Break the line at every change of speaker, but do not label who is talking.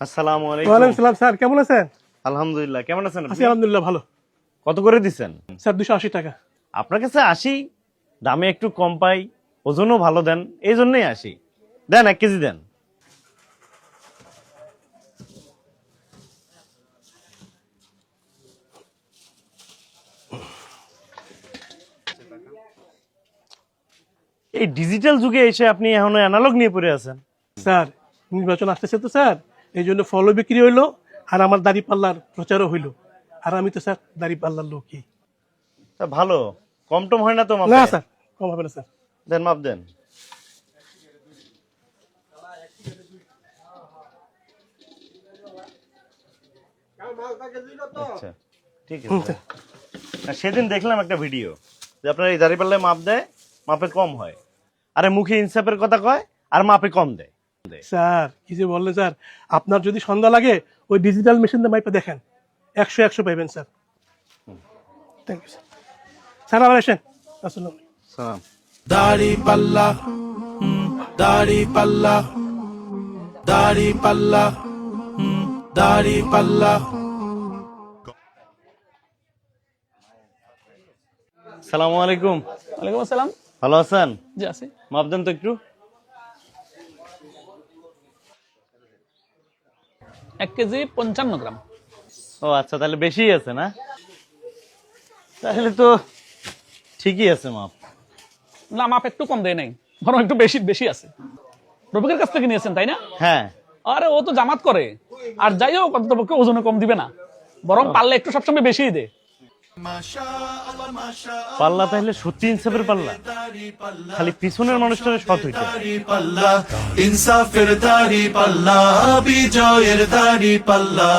আসসালামু আলাইকুম।
ওয়ালাইকুম সালাম স্যার, কেমন আছেন?
আলহামদুলিল্লাহ, কেমন আছেন আপনি?
আছি আলহামদুলিল্লাহ ভালো।
কত করে দিচ্ছেন?
স্যার 280 টাকা।
আপনার কাছে আসি, দামে একটু কম পাই, ওজনও ভালো দেন, এই জন্যই আসি। দেন 1 কেজি দেন। এই ডিজিটাল যুগে এসে আপনি এখনো অ্যানালগ নিয়ে পড়ে আছেন।
স্যার নির্বাচন আসতেছে তো স্যার, এই জন্য ফলো বিক্রি হইলো আর আমার দাড়ি পাল্লার প্রচারও হইলো। আর আমি তো স্যার দাড়ি পাল্লার লোকই।
তা ভালো, কম টম হয় না তো
না
মাপে?
স্যার, কম হবে না স্যার।
দেন, মাপ দেন। আচ্ছা, ঠিক আছে। না, সেদিন দেখলাম একটা ভিডিও যে আপনার এই দাঁড়িপাল্লায় মাপ দেয়, মাপে কম হয়। আরে মুখে ইনসাফের কথা কয় আর মাপে কম দেয়।
স্যার কি যে বললেন স্যার, আপনার যদি সন্ধ্যা লাগে ওই ডিজিটাল মেশিন দিয়ে মাইপে দেখেন, 100 পাইবেন sir. Thank you sir. Sir আবার আসেন। আসসালাম।
সালাম।
দাড়ি পাল্লা দাড়ি পাল্লা দাড়ি পাল্লা দাড়ি পাল্লা।
সালামু আলাইকুম।
ওয়ালাইকুম আসসালাম।
ভালো আছেন?
জি আছি।
মাপ দেন তো একটু।
1 কেজি 55 গ্রাম।
ও আচ্ছা, তাহলে বেশি আছে না? তাহলে তো ঠিকই আছে মাপ।
না, মাপ একটু কম দেয় নাই, বরং একটু বেশি বেশি আছে। রফিকের কাছ থেকে নিয়েছেন তাই না?
হ্যাঁ।
আরে ও তো জামাত করে, আর যাই হোক অন্ততপক্ষে ওজনে কম দিবে না, বরং পারলে একটু সবসময় বেশিই দে।
পাল্লা তাহলে সত্যি ইনসাফের পাল্লা, খালি পিছনের মানুষটারে সৎ হইতে।
দাড়ি পাল্লা ইনসাফের দাড়ি পাল্লা বিজয়ের দাড়ি পাল্লা।